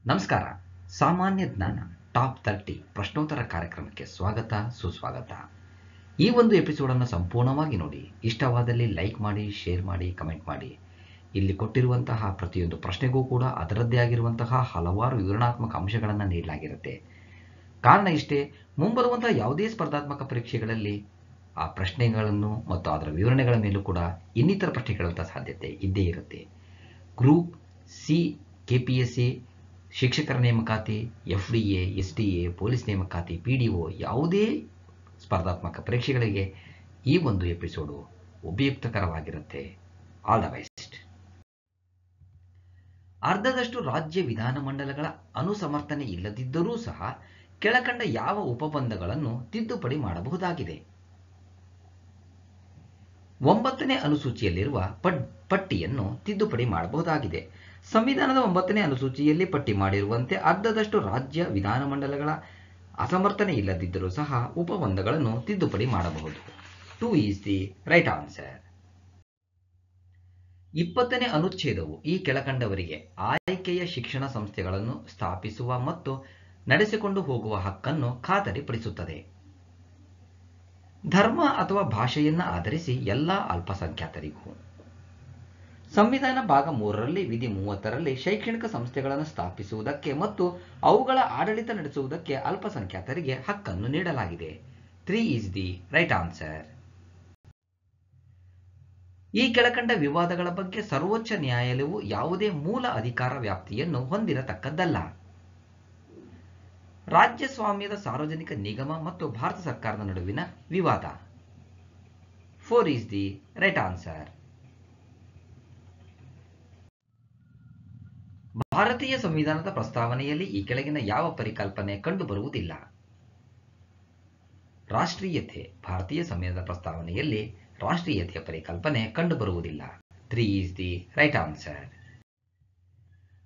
ನಮಸ್ಕಾರ. ಸಾಮಾನ್ಯ ಜ್ಞಾನ ಟಾಪ್ 30 ಪ್ರಶ್ನೋತ್ತರ ಕಾರ್ಯಕ್ರಮಕ್ಕೆ ಸ್ವಾಗತ ಸುಸ್ವಾಗತ. ಈ ಒಂದು ಎಪಿಸೋಡನ್ನು ಸಂಪೂರ್ಣವಾಗಿ ನೋಡಿ. ಇಷ್ಟವಾದಲ್ಲಿ ಲೈಕ್ ಮಾಡಿ, ಶೇರ್ ಮಾಡಿ, ಕಮೆಂಟ್ ಮಾಡಿ. ಇಲ್ಲಿ ಕೊಟ್ಟಿರುವಂತಹ ಪ್ರತಿಯೊಂದು ಪ್ರಶ್ನೆಗೂ ಕೂಡ ಅದರದ್ದೇ ಆಗಿರುವಂತಹ ಹಲವಾರು ವಿವರಣಾತ್ಮಕ ಅಂಶಗಳನ್ನು ನೀಡಲಾಗಿರುತ್ತೆ. ಕಾರಣ ಇಷ್ಟೇ, ಮುಂಬರುವಂತಹ ಯಾವುದೇ ಸ್ಪರ್ಧಾತ್ಮಕ ಪರೀಕ್ಷೆಗಳಲ್ಲಿ ಆ ಪ್ರಶ್ನೆಗಳನ್ನು ಮತ್ತು ಅದರ ವಿವರಣೆಗಳ ಮೇಲೂ ಕೂಡ ಇನ್ನಿತರ ಪ್ರಶ್ನೆ ಕೇಳುವಂಥ ಸಾಧ್ಯತೆ ಇದ್ದೇ ಇರುತ್ತೆ. ಗ್ರೂಪ್ ಸಿ, KPSC, ಶಿಕ್ಷಕರ ನೇಮಕಾತಿ, FDA, SDA, ಪೊಲೀಸ್ ನೇಮಕಾತಿ, PDO ಯಾವುದೇ ಸ್ಪರ್ಧಾತ್ಮಕ ಪರೀಕ್ಷೆಗಳಿಗೆ ಈ ಒಂದು ಎಪಿಸೋಡು ಉಪಯುಕ್ತಕರವಾಗಿರುತ್ತೆ. All the best. ಅರ್ಧದಷ್ಟು ರಾಜ್ಯ ವಿಧಾನಮಂಡಲಗಳ ಅನುಸಮರ್ಥನೆ ಇಲ್ಲದಿದ್ದರೂ ಸಹ ಕೆಳಕಂಡ ಯಾವ ಉಪಬಂಧಗಳನ್ನು ತಿದ್ದುಪಡಿ ಮಾಡಬಹುದಾಗಿದೆ? 9ನೇ ಅನುಸೂಚಿಯಲ್ಲಿರುವ ಪಟ್ಟಿಯನ್ನು ತಿದ್ದುಪಡಿ ಮಾಡಬಹುದಾಗಿದೆ. ಸಂವಿಧಾನದ 9ನೇ ಅನುಸೂಚಿಯಲ್ಲಿ ಪಟ್ಟಿ ಮಾಡಿರುವಂತೆ ಅರ್ಧದಷ್ಟು ರಾಜ್ಯ ವಿಧಾನಮಂಡಲಗಳ ಅಸಮರ್ಥನೆ ಇಲ್ಲದಿದ್ದರೂ ಸಹ ಉಪಬಂಧಗಳನ್ನು ತಿದ್ದುಪಡಿ ಮಾಡಬಹುದು. 2 ಈಸ್ ದಿ ರೈಟ್ ಆನ್ಸರ್. 20ನೇ ಅನುಚ್ಛೇದವು ಈ ಕೆಳಕಂಡವರಿಗೆ ಆಯ್ಕೆಯ ಶಿಕ್ಷಣ ಸಂಸ್ಥೆಗಳನ್ನು ಸ್ಥಾಪಿಸುವ ಮತ್ತು ನಡೆಸಿಕೊಂಡು ಹೋಗುವ ಹಕ್ಕನ್ನು ಖಾತರಿಪಡಿಸುತ್ತದೆ. ಧರ್ಮ ಅಥವಾ ಭಾಷೆಯನ್ನು ಆಧರಿಸಿ ಎಲ್ಲ ಅಲ್ಪಸಂಖ್ಯಾತರಿಗೂ. ಸಂವಿಧಾನ ಭಾಗ 3ರಲ್ಲಿ ವಿಧಿ 30ರಲ್ಲಿ ಶೈಕ್ಷಣಿಕ ಸಂಸ್ಥೆಗಳನ್ನು ಸ್ಥಾಪಿಸುವುದಕ್ಕೆ ಮತ್ತು ಅವುಗಳ ಆಡಳಿತ ನಡೆಸುವುದಕ್ಕೆ ಅಲ್ಪಸಂಖ್ಯಾತರಿಗೆ ಹಕ್ಕನ್ನು ನೀಡಲಾಗಿದೆ. 3 ಈಸ್ ದಿ ರೈಟ್ ಆನ್ಸರ್. ಈ ಕೆಳಕಂಡ ವಿವಾದಗಳ ಬಗ್ಗೆ ಸರ್ವೋಚ್ಚ ನ್ಯಾಯಾಲಯವು ಯಾವುದೇ ಮೂಲ ಅಧಿಕಾರ ವ್ಯಾಪ್ತಿಯನ್ನು ಹೊಂದಿರತಕ್ಕದ್ದಲ್ಲ. ರಾಜ್ಯ ಸ್ವಾಮ್ಯದ ಸಾರ್ವಜನಿಕ ನಿಗಮ ಮತ್ತು ಭಾರತ ಸರ್ಕಾರದ ನಡುವಿನ ವಿವಾದ. 4 ಈಸ್ ದಿ ರೈಟ್ ಆನ್ಸರ್. ಭಾರತೀಯ ಸಂವಿಧಾನದ ಪ್ರಸ್ತಾವನೆಯಲ್ಲಿ ಈ ಕೆಳಗಿನ ಯಾವ ಪರಿಕಲ್ಪನೆ ಕಂಡುಬರುವುದಿಲ್ಲ? ರಾಷ್ಟ್ರೀಯತೆ. ಭಾರತೀಯ ಸಂವಿಧಾನದ ಪ್ರಸ್ತಾವನೆಯಲ್ಲಿ ರಾಷ್ಟ್ರೀಯತೆಯ ಪರಿಕಲ್ಪನೆ ಕಂಡುಬರುವುದಿಲ್ಲ. 3 ಈಸ್ ದಿ ರೈಟ್ ಆನ್ಸರ್.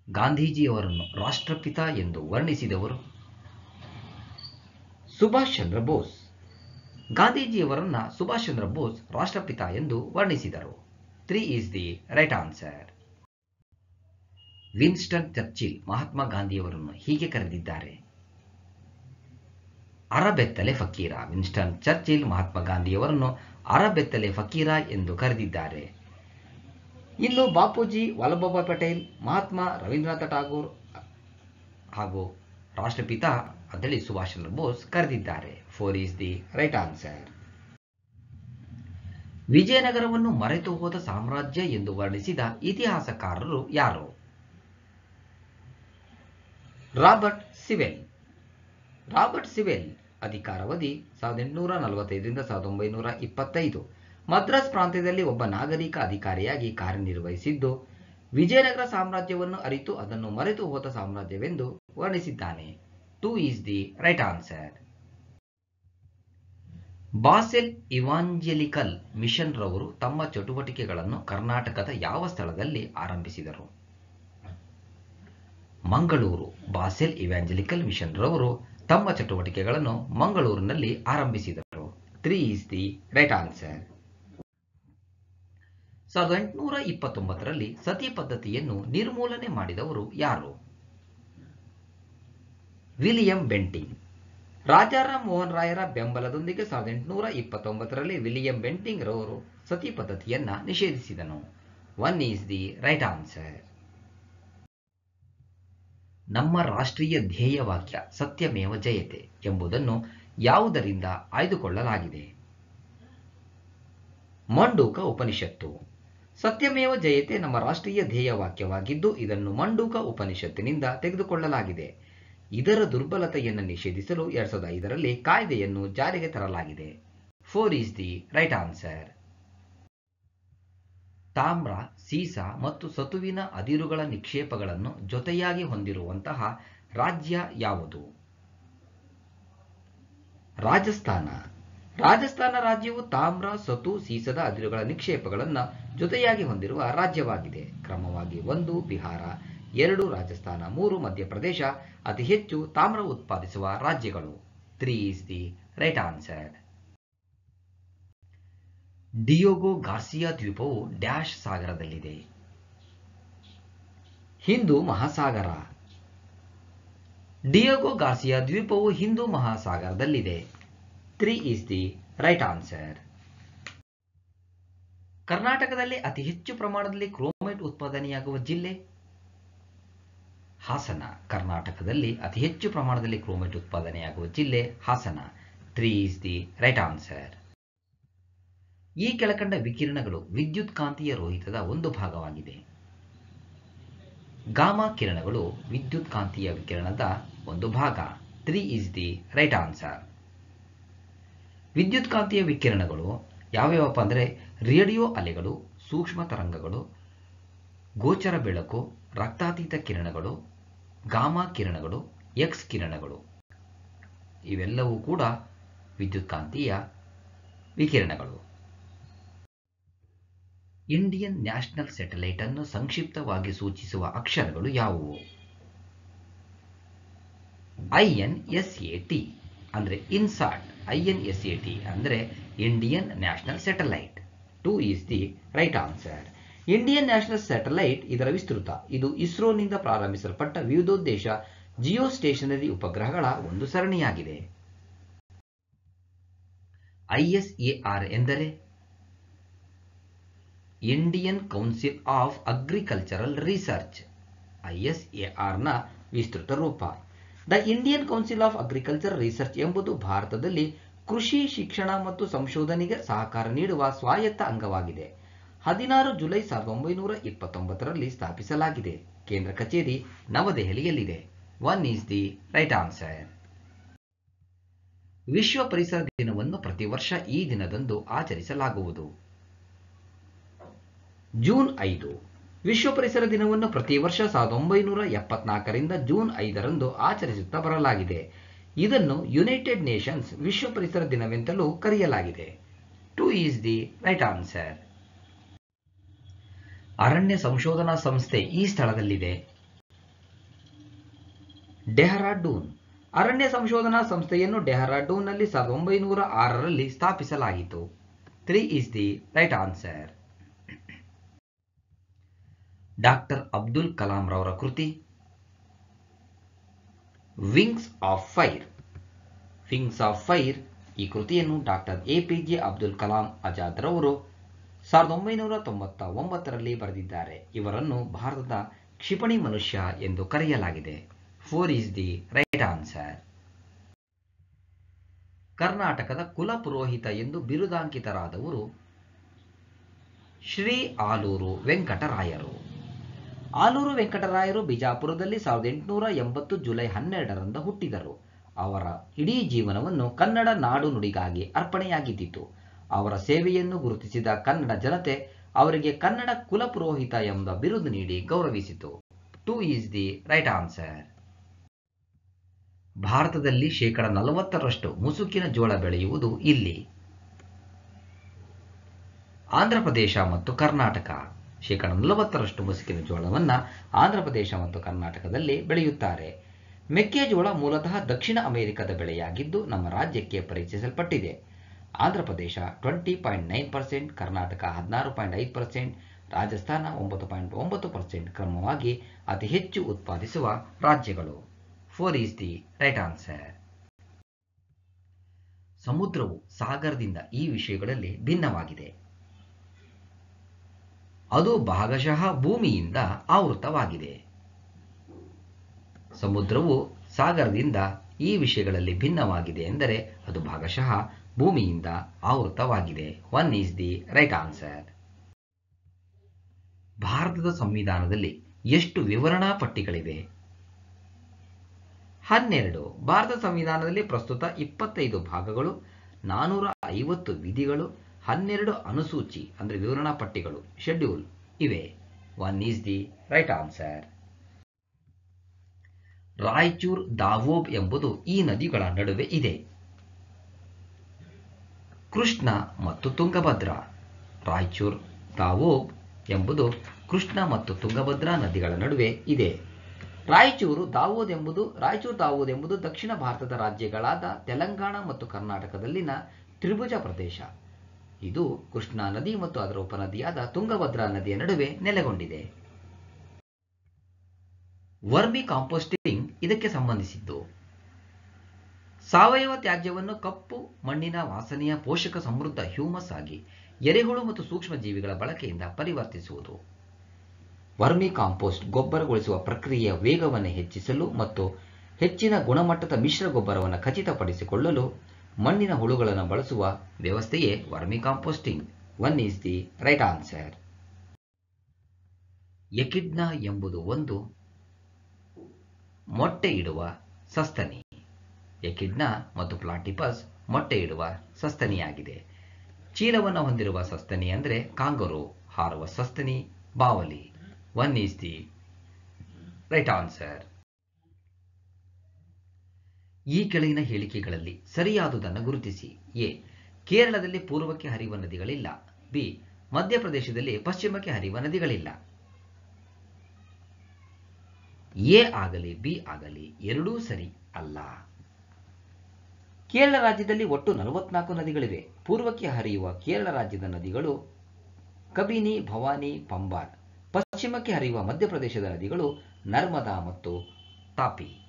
ಗಾಂಧೀಜಿಯವರನ್ನು ರಾಷ್ಟ್ರಪಿತ ಎಂದು ವರ್ಣಿಸಿದವರು? ಸುಭಾಷ್ ಚಂದ್ರ ಬೋಸ್. ಗಾಂಧೀಜಿಯವರನ್ನ ಸುಭಾಷ್ ಚಂದ್ರ ಬೋಸ್ ರಾಷ್ಟ್ರಪಿತ ಎಂದು ವರ್ಣಿಸಿದರು. 3 is the right answer. Winston Churchill Mahatma ಗಾಂಧಿಯವರನ್ನು ಹೀಗೆ ಕರೆದಿದ್ದಾರೆ? ಅರಬೆತ್ತಲೆ ಫಕೀರ. ವಿನ್ಸ್ಟನ್ ಚರ್ಚಿಲ್ ಮಹಾತ್ಮ ಗಾಂಧಿಯವರನ್ನು ಅರಬೆತ್ತಲೆ ಫಕೀರ ಎಂದು ಕರೆದಿದ್ದಾರೆ. ಇನ್ನು ಬಾಪೂಜಿ, ವಲ್ಲಭಭಾಯ್ ಪಟೇಲ್, ಮಹಾತ್ಮ ರವೀಂದ್ರನಾಥ ಠಾಗೂರ್ ಹಾಗೂ ರಾಷ್ಟ್ರಪಿತ ಅಂತೇಳಿ ಸುಭಾಷ್ ಚಂದ್ರ ಬೋಸ್ ಕರೆದಿದ್ದಾರೆ. 4 ಈಸ್ ದಿ ರೈಟ್ ಆನ್ಸರ್. ವಿಜಯನಗರವನ್ನು ಮರೆತು ಹೋದ ಸಾಮ್ರಾಜ್ಯ ಎಂದು ವರ್ಣಿಸಿದ ಇತಿಹಾಸಕಾರರು ಯಾರು? Robert Sewell. ರಾಬರ್ಟ್ ಸಿವೆಲ್ ಅಧಿಕಾರಾವಧಿ 1845ರಿಂದ 1925. ಮದ್ರಾಸ್ ಪ್ರಾಂತ್ಯದಲ್ಲಿ ಒಬ್ಬ ನಾಗರಿಕ ಅಧಿಕಾರಿಯಾಗಿ ಕಾರ್ಯನಿರ್ವಹಿಸಿದ್ದು, ವಿಜಯನಗರ ಸಾಮ್ರಾಜ್ಯವನ್ನು ಅರಿತು ಅದನ್ನು ಮರೆತು ಹೋದ ಸಾಮ್ರಾಜ್ಯವೆಂದು ವರ್ಣಿಸಿದ್ದಾನೆ. 2 is the right answer. Basel Evangelical Mission ರವರು ತಮ್ಮ ಚಟುವಟಿಕೆಗಳನ್ನು ಕರ್ನಾಟಕದ ಯಾವ ಸ್ಥಳದಲ್ಲಿ ಆರಂಭಿಸಿದರು? ಮಂಗಳೂರು. ಬಾಸೆಲ್ ಇವಾಂಜೆಲಿಕಲ್ ಮಿಷನ್ ರವರು ತಮ್ಮ ಚಟುವಟಿಕೆಗಳನ್ನು ಮಂಗಳೂರಿನಲ್ಲಿ ಆರಂಭಿಸಿದರು. 3 ಈಸ್ ದಿ ರೈಟ್ ಆನ್ಸರ್. 1829ರಲ್ಲಿ ಸತಿ ಪದ್ಧತಿಯನ್ನು ನಿರ್ಮೂಲನೆ ಮಾಡಿದವರು ಯಾರು? William Bentinck. ರಾಜಾರಾಮ್ ಮೋಹನ್ ರಾಯರ ಬೆಂಬಲದೊಂದಿಗೆ 1829ರಲ್ಲಿ ವಿಲಿಯಂ ಬೆಂಟಿಂಗ್ ರವರು ಸತಿ ಪದ್ಧತಿಯನ್ನ ನಿಷೇಧಿಸಿದನು. 1 ಈಸ್ ದಿ ರೈಟ್ ಆನ್ಸರ್. ನಮ್ಮ ರಾಷ್ಟ್ರೀಯ ಧ್ಯೇಯವಾಕ್ಯ ಸತ್ಯಮೇವ ಜಯತೆ ಎಂಬುದನ್ನು ಯಾವುದರಿಂದ ಆಯ್ದುಕೊಳ್ಳಲಾಗಿದೆ? ಮಂಡೂಕ ಉಪನಿಷತ್ತು. ಸತ್ಯಮೇವ ಜಯತೆ ನಮ್ಮ ರಾಷ್ಟ್ರೀಯ ಧ್ಯೇಯವಾಕ್ಯವಾಗಿದ್ದು, ಇದನ್ನು ಮಂಡೂಕ ಉಪನಿಷತ್ತಿನಿಂದ ತೆಗೆದುಕೊಳ್ಳಲಾಗಿದೆ. ಇದರ ದುರ್ಬಲತೆಯನ್ನು ನಿಷೇಧಿಸಲು 2005ರಲ್ಲಿ ಕಾಯ್ದೆಯನ್ನು ಜಾರಿಗೆ ತರಲಾಗಿದೆ. 4 ಈಸ್ ದಿ ರೈಟ್ ಆನ್ಸರ್. ತಾಮ್ರ, ಸೀಸ ಮತ್ತು ಸತುವಿನ ಅದಿರುಗಳ ನಿಕ್ಷೇಪಗಳನ್ನು ಜೊತೆಯಾಗಿ ಹೊಂದಿರುವಂತಹ ರಾಜ್ಯ ಯಾವುದು? ರಾಜಸ್ಥಾನ. ರಾಜಸ್ಥಾನ ರಾಜ್ಯವು ತಾಮ್ರ, ಸತು, ಸೀಸದ ಅದಿರುಗಳ ನಿಕ್ಷೇಪಗಳನ್ನು ಜೊತೆಯಾಗಿ ಹೊಂದಿರುವ ರಾಜ್ಯವಾಗಿದೆ. ಕ್ರಮವಾಗಿ 1 ಬಿಹಾರ, 2 ರಾಜಸ್ಥಾನ, 3 ಮಧ್ಯಪ್ರದೇಶ ಅತಿ ಹೆಚ್ಚು ತಾಮ್ರ ಉತ್ಪಾದಿಸುವ ರಾಜ್ಯಗಳು. 3 is the right answer. Diego Garcia ದ್ವೀಪವು ಡ್ಯಾಶ್ ಸಾಗರದಲ್ಲಿದೆ? ಹಿಂದೂ ಮಹಾಸಾಗರ. ಡಿಯೇಗೋ ಗಾರ್ಸಿಯಾ ದ್ವೀಪವು ಹಿಂದೂ ಮಹಾಸಾಗರದಲ್ಲಿದೆ. 3 ಈಸ್ ದಿ ರೈಟ್ ಆನ್ಸರ್. ಕರ್ನಾಟಕದಲ್ಲಿ ಅತಿ ಹೆಚ್ಚು ಪ್ರಮಾಣದಲ್ಲಿ ಕ್ರೋಮೈಟ್ ಉತ್ಪಾದನೆಯಾಗುವ ಜಿಲ್ಲೆ ಹಾಸನ. ಕರ್ನಾಟಕದಲ್ಲಿ ಅತಿ ಹೆಚ್ಚು ಪ್ರಮಾಣದಲ್ಲಿ ಕ್ರೋಮೈಟ್ ಉತ್ಪಾದನೆಯಾಗುವ ಜಿಲ್ಲೆ Hassan. 3 is the right answer. ಈ ಕೆಳಕಂಡ ವಿಕಿರಣಗಳು ವಿದ್ಯುತ್ ಕಾಂತೀಯ ರೋಹಿತದ ಒಂದು ಭಾಗವಾಗಿದೆ. ಗಾಮಾ ಕಿರಣಗಳು ವಿದ್ಯುತ್ ಕಾಂತೀಯ ವಿಕಿರಣದ ಒಂದು ಭಾಗ. 3 ಈಸ್ ದಿ ರೈಟ್ ಆನ್ಸರ್. ವಿದ್ಯುತ್ ಕಾಂತೀಯ ವಿಕಿರಣಗಳು ಯಾವ್ಯಾವಪ್ಪ ಅಂದರೆ ರೇಡಿಯೋ ಅಲೆಗಳು, ಸೂಕ್ಷ್ಮ ತರಂಗಗಳು, ಗೋಚರ ಬೆಳಕು, ರಕ್ತಾತೀತ ಕಿರಣಗಳು, ಗಾಮಾ ಕಿರಣಗಳು, ಎಕ್ಸ್ ಕಿರಣಗಳು ಇವೆಲ್ಲವೂ ಕೂಡ ವಿದ್ಯುತ್ ಕಾಂತೀಯ ವಿಕಿರಣಗಳು. ಇಂಡಿಯನ್ ನ್ಯಾಷನಲ್ ಸ್ಯಾಟಲೈಟ್ ಅನ್ನು ಸಂಕ್ಷಿಪ್ತವಾಗಿ ಸೂಚಿಸುವ ಅಕ್ಷರಗಳು ಯಾವುವು? INSAT ಅಂದರೆ ಇನ್ಸಾಟ್. INSAT ಅಂದರೆ Indian national satellite. 2 is the right answer. Indian national satellite ಇದರ ವಿಸ್ತೃತ. ಇದು ಇಸ್ರೋನಿಂದ ಪ್ರಾರಂಭಿಸಲ್ಪಟ್ಟ ವಿವಿಧೋದ್ದೇಶ ಜಿಯೋ ಸ್ಟೇಷನರಿ ಉಪಗ್ರಹಗಳ ಒಂದು ಸರಣಿಯಾಗಿದೆ. ISAR ಎಂದರೆ Indian council of agricultural research. ISAR ನ ವಿಸ್ತೃತ ರೂಪ. The Indian council of agricultural research ಎಂಬುದು ಭಾರತದಲ್ಲಿ ಕೃಷಿ ಶಿಕ್ಷಣ ಮತ್ತು ಸಂಶೋಧನೆಗೆ ಸಹಕಾರ ನೀಡುವ ಸ್ವಾಯತ್ತ ಅಂಗವಾಗಿದೆ. 16 ಜುಲೈ 1929ರಲ್ಲಿ ಸ್ಥಾಪಿಸಲಾಗಿದೆ. ಕೇಂದ್ರ ಕಚೇರಿ ನವದೆಹಲಿಯಲ್ಲಿದೆ. 1 ಈಸ್ ದಿ ರೈಟ್ ಆನ್ಸರ್. ವಿಶ್ವ ಪರಿಸರ ದಿನವನ್ನು ಪ್ರತಿ ವರ್ಷ ಈ ದಿನದಂದು ಆಚರಿಸಲಾಗುವುದು. ಜೂನ್ 5. ವಿಶ್ವ ಪರಿಸರ ದಿನವನ್ನು ಪ್ರತಿ ವರ್ಷ 1974ರಿಂದ ಜೂನ್ 5ರಂದು ಆಚರಿಸುತ್ತಾ ಬರಲಾಗಿದೆ. ಇದನ್ನು ಯುನೈಟೆಡ್ ನೇಷನ್ಸ್ ವಿಶ್ವ ಪರಿಸರ ದಿನವೆಂತಲೂ ಕರೆಯಲಾಗಿದೆ. 2 ಈಸ್ ದಿ ರೈಟ್ ಆನ್ಸರ್. ಅರಣ್ಯ ಸಂಶೋಧನಾ ಸಂಸ್ಥೆ ಈ ಸ್ಥಳದಲ್ಲಿದೆ. ಡೆಹ್ರಾಡೂನ್. ಅರಣ್ಯ ಸಂಶೋಧನಾ ಸಂಸ್ಥೆಯನ್ನು ಡೆಹ್ರಾಡೂನ್ನಲ್ಲಿ 1906ರಲ್ಲಿ ಸ್ಥಾಪಿಸಲಾಯಿತು. 3 is the right answer. Doctor Abdul Kalam ರವರ ಕೃತಿ wings of fire. Wings of fire ಈ ಕೃತಿಯನ್ನು ಡಾಕ್ಟರ್ APJ ಅಬ್ದುಲ್ ಕಲಾಂ ಆಜಾದ್ ರವರು 1999ರಲ್ಲಿ ಬರೆದಿದ್ದಾರೆ. ಇವರನ್ನು ಭಾರತದ ಕ್ಷಿಪಣಿ ಮನುಷ್ಯ ಎಂದು ಕರೆಯಲಾಗಿದೆ. 4 ಈಸ್ ದಿ ರೈಟ್ ಆನ್ಸರ್. ಕರ್ನಾಟಕದ ಕುಲ ಪುರೋಹಿತ ಎಂದು ಬಿರುದಾಂಕಿತರಾದವರು ಶ್ರೀ ಆಲೂರು ವೆಂಕಟರಾಯರು. ಆಲೂರು ವೆಂಕಟರಾಯರು ಬಿಜಾಪುರದಲ್ಲಿ 1880 ಜುಲೈ 12ರಂದು ಹುಟ್ಟಿದರು. ಅವರ ಇಡೀ ಜೀವನವನ್ನು ಕನ್ನಡ ನಾಡು ನುಡಿಗಾಗಿ ಅರ್ಪಣೆಯಾಗಿದ್ದಿತು. ಅವರ ಸೇವೆಯನ್ನು ಗುರುತಿಸಿದ ಕನ್ನಡ ಜನತೆ ಅವರಿಗೆ ಕನ್ನಡ ಕುಲಪುರೋಹಿತ ಎಂಬ ಬಿರುದು ನೀಡಿ ಗೌರವಿಸಿತು. 2 ಈಸ್ ದಿ ರೈಟ್ ಆನ್ಸರ್. ಭಾರತದಲ್ಲಿ 40% ಮುಸುಕಿನ ಜೋಳ ಬೆಳೆಯುವುದು ಇಲ್ಲಿ. ಆಂಧ್ರಪ್ರದೇಶ ಮತ್ತು ಕರ್ನಾಟಕ. 40% ಮುಸುಕಿನ ಜೋಳವನ್ನು ಆಂಧ್ರಪ್ರದೇಶ ಮತ್ತು ಕರ್ನಾಟಕದಲ್ಲಿ ಬೆಳೆಯುತ್ತಾರೆ. ಮೆಕ್ಕೆಜೋಳ ಮೂಲತಃ ದಕ್ಷಿಣ ಅಮೆರಿಕದ ಬೆಳೆಯಾಗಿದ್ದು ನಮ್ಮ ರಾಜ್ಯಕ್ಕೆ ಪರಿಚಯಿಸಲ್ಪಟ್ಟಿದೆ. ಆಂಧ್ರಪ್ರದೇಶ 20.9%, ಕರ್ನಾಟಕ 16.5%, ರಾಜಸ್ಥಾನ 9.9% ಕ್ರಮವಾಗಿ ಅತಿ ಹೆಚ್ಚು ಉತ್ಪಾದಿಸುವ ರಾಜ್ಯಗಳು. 4 ಈಸ್ ದಿ ರೈಟ್ ಆನ್ಸರ್. ಸಮುದ್ರವು ಸಾಗರದಿಂದ ಈ ವಿಷಯಗಳಲ್ಲಿ ಭಿನ್ನವಾಗಿದೆ. ಅದು ಭಾಗಶಃ ಭೂಮಿಯಿಂದ ಆವೃತವಾಗಿದೆ. ಸಮುದ್ರವು ಸಾಗರದಿಂದ ಈ ವಿಷಯಗಳಲ್ಲಿ ಭಿನ್ನವಾಗಿದೆ ಎಂದರೆ ಅದು ಭಾಗಶಃ ಭೂಮಿಯಿಂದ ಆವೃತವಾಗಿದೆ. 1 ಈಸ್ ದಿ ರೈಟ್ ಆನ್ಸರ್. ಭಾರತದ ಸಂವಿಧಾನದಲ್ಲಿ ಎಷ್ಟು ವಿವರಣಾ ಪಟ್ಟಿಗಳಿವೆ? 12. ಭಾರತ ಸಂವಿಧಾನದಲ್ಲಿ ಪ್ರಸ್ತುತ 25 ಭಾಗಗಳು, 450 ವಿಧಿಗಳು, 12 ಅನುಸೂಚಿ ಅಂದರೆ ವಿವರಣಾ ಪಟ್ಟಿಗಳು ಶೆಡ್ಯೂಲ್ ಇವೆ. 1 is the right answer. Raichur Doab ಎಂಬುದು ಈ ನದಿಗಳ ನಡುವೆ ಇದೆ. ಕೃಷ್ಣ ಮತ್ತು ತುಂಗಭದ್ರಾ. ರಾಯಚೂರ್ ದಾವೋಬ್ ಎಂಬುದು ಕೃಷ್ಣ ಮತ್ತು ತುಂಗಭದ್ರಾ ನದಿಗಳ ನಡುವೆ ಇದೆ. ರಾಯಚೂರು ದಾವೋದ್ ಎಂಬುದು ದಕ್ಷಿಣ ಭಾರತದ ರಾಜ್ಯಗಳಾದ ತೆಲಂಗಾಣ ಮತ್ತು ಕರ್ನಾಟಕದಲ್ಲಿನ ತ್ರಿಭುಜ ಪ್ರದೇಶ. ಇದು ಕೃಷ್ಣಾ ನದಿ ಮತ್ತು ಅದರ ಉಪನದಿಯಾದ ತುಂಗಭದ್ರಾ ನದಿಯ ನಡುವೆ ನೆಲೆಗೊಂಡಿದೆ. ವರ್ಮಿ ಕಾಂಪೋಸ್ಟಿಂಗ್ ಇದಕ್ಕೆ ಸಂಬಂಧಿಸಿದ್ದು. ಸಾವಯವ ತ್ಯಾಜ್ಯವನ್ನು ಕಪ್ಪು ಮಣ್ಣಿನ ವಾಸನೆಯ ಪೋಷಕ ಸಮೃದ್ಧ ಹ್ಯೂಮಸ್ ಆಗಿ ಎರೆಹುಳು ಮತ್ತು ಸೂಕ್ಷ್ಮ ಜೀವಿಗಳ ಬಳಕೆಯಿಂದ ಪರಿವರ್ತಿಸುವುದು. ವರ್ಮಿ ಕಾಂಪೋಸ್ಟ್ ಗೊಬ್ಬರಗೊಳಿಸುವ ಪ್ರಕ್ರಿಯೆಯ ವೇಗವನ್ನು ಹೆಚ್ಚಿಸಲು ಮತ್ತು ಹೆಚ್ಚಿನ ಗುಣಮಟ್ಟದ ಮಿಶ್ರ ಗೊಬ್ಬರವನ್ನು ಖಚಿತಪಡಿಸಿಕೊಳ್ಳಲು ಮಣ್ಣಿನ ಹುಳುಗಳನ್ನು ಬಳಸುವ ವ್ಯವಸ್ಥೆಯೇ vermi composting. 1 is the right answer. ಎಕಿಡ್ನಾ ಎಂಬುದು ಒಂದು ಮೊಟ್ಟೆ ಇಡುವ ಸಸ್ತನಿ. ಎಕಿಡ್ನಾ ಮತ್ತು ಪ್ಲಾಟಿಪಸ್ ಮೊಟ್ಟೆ ಇಡುವ ಸಸ್ತನಿಯಾಗಿದೆ. ಚೀಲವನ್ನು ಹೊಂದಿರುವ ಸಸ್ತನಿ ಅಂದರೆ ಕಾಂಗರು, ಹಾರುವ ಸಸ್ತನಿ ಬಾವಲಿ. 1 is the right answer. ಈ ಕೆಳಗಿನ ಹೇಳಿಕೆಗಳಲ್ಲಿ ಸರಿಯಾದುದನ್ನು ಗುರುತಿಸಿ. ಎ. ಕೇರಳದಲ್ಲಿ ಪೂರ್ವಕ್ಕೆ ಹರಿಯುವ ನದಿಗಳಿಲ್ಲ. ಬಿ. ಮಧ್ಯಪ್ರದೇಶದಲ್ಲಿ ಪಶ್ಚಿಮಕ್ಕೆ ಹರಿಯುವ ನದಿಗಳಿಲ್ಲ. ಎ ಆಗಲಿ ಬಿ ಆಗಲಿ ಎರಡೂ ಸರಿ ಅಲ್ಲ. ಕೇರಳ ರಾಜ್ಯದಲ್ಲಿ ಒಟ್ಟು 44 ನದಿಗಳಿವೆ. ಪೂರ್ವಕ್ಕೆ ಹರಿಯುವ ಕೇರಳ ರಾಜ್ಯದ ನದಿಗಳು ಕಬಿನಿ, ಭವಾನಿ, ಪಂಬಾರ್. ಪಶ್ಚಿಮಕ್ಕೆ ಹರಿಯುವ ಮಧ್ಯಪ್ರದೇಶದ ನದಿಗಳು ನರ್ಮದಾ ಮತ್ತು ತಾಪಿ.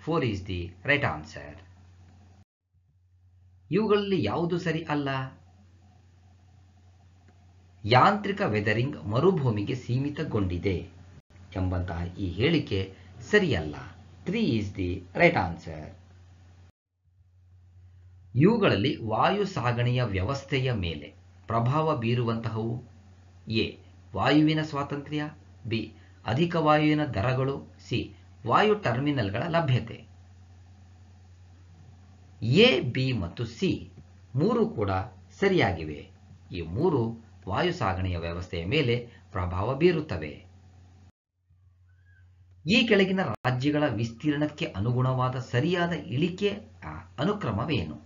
4 is the right answer. ಇವುಗಳಲ್ಲಿ ಯಾವುದು ಸರಿ ಅಲ್ಲ? ಯಾಂತ್ರಿಕ ವೆದರಿಂಗ್ ಮರುಭೂಮಿಗೆ ಸೀಮಿತಗೊಂಡಿದೆ ಎಂಬಂತಹ ಈ ಹೇಳಿಕೆ ಸರಿಯಲ್ಲ. 3 is the right answer. ಇವುಗಳಲ್ಲಿ ವಾಯು ಸಾಗಣೆಯ ವ್ಯವಸ್ಥೆಯ ಮೇಲೆ ಪ್ರಭಾವ ಬೀರುವಂತಹವು. ಎ. ವಾಯುವಿನ ಸ್ವಾತಂತ್ರ್ಯ. ಬಿ. ಅಧಿಕ ವಾಯುವಿನ ದರಗಳು. ಸಿ. ವಾಯು ಟರ್ಮಿನಲ್ಗಳ ಲಭ್ಯತೆ. ಎ, ಬಿ ಮತ್ತು ಸಿ ಮೂರು ಕೂಡ ಸರಿಯಾಗಿವೆ. ಈ ಮೂರು ವಾಯು ಸಾಗಣೆಯ ವ್ಯವಸ್ಥೆಯ ಮೇಲೆ ಪ್ರಭಾವ ಬೀರುತ್ತವೆ. ಈ ಕೆಳಗಿನ ರಾಜ್ಯಗಳ ವಿಸ್ತೀರ್ಣಕ್ಕೆ ಅನುಗುಣವಾದ ಸರಿಯಾದ ಇಳಿಕೆ ಅನುಕ್ರಮವೇನು?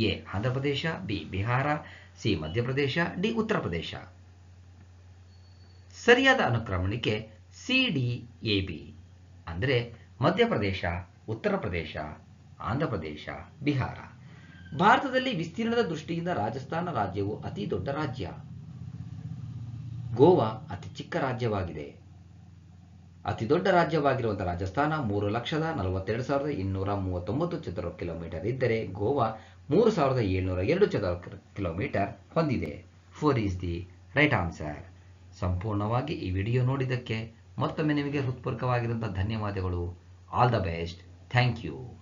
A. Andhra Pradesh. B. Bihar. C. Madhya Pradesh. D. Uttar Pradesh. ಸರಿಯಾದ ಅನುಕ್ರಮಣಿಕೆ CDAB ಅಂದರೆ ಮಧ್ಯಪ್ರದೇಶ, ಉತ್ತರ ಪ್ರದೇಶ, ಆಂಧ್ರಪ್ರದೇಶ, ಬಿಹಾರ. ಭಾರತದಲ್ಲಿ ವಿಸ್ತೀರ್ಣದ ದೃಷ್ಟಿಯಿಂದ ರಾಜಸ್ಥಾನ ರಾಜ್ಯವು ಅತಿ ದೊಡ್ಡ ರಾಜ್ಯ. ಗೋವಾ ಅತಿ ಚಿಕ್ಕ ರಾಜ್ಯವಾಗಿದೆ. ಅತಿ ದೊಡ್ಡ ರಾಜ್ಯವಾಗಿರುವಂತಹ ರಾಜಸ್ಥಾನ 3,42,239 ಚದರ ಕಿಲೋಮೀಟರ್ ಇದ್ದರೆ ಗೋವಾ 3,702 ಚದರ ಕಿಲೋಮೀಟರ್ ಹೊಂದಿದೆ. 4 is the right answer. ಸಂಪೂರ್ಣವಾಗಿ ಈ ವಿಡಿಯೋ ನೋಡಿದ್ದಕ್ಕೆ ಮತ್ತೊಮ್ಮೆ ನಿಮಗೆ ಹೃತ್ಪೂರ್ವಕವಾಗಿರುವಂತಹ ಧನ್ಯವಾದಗಳು. All the best. Thank you.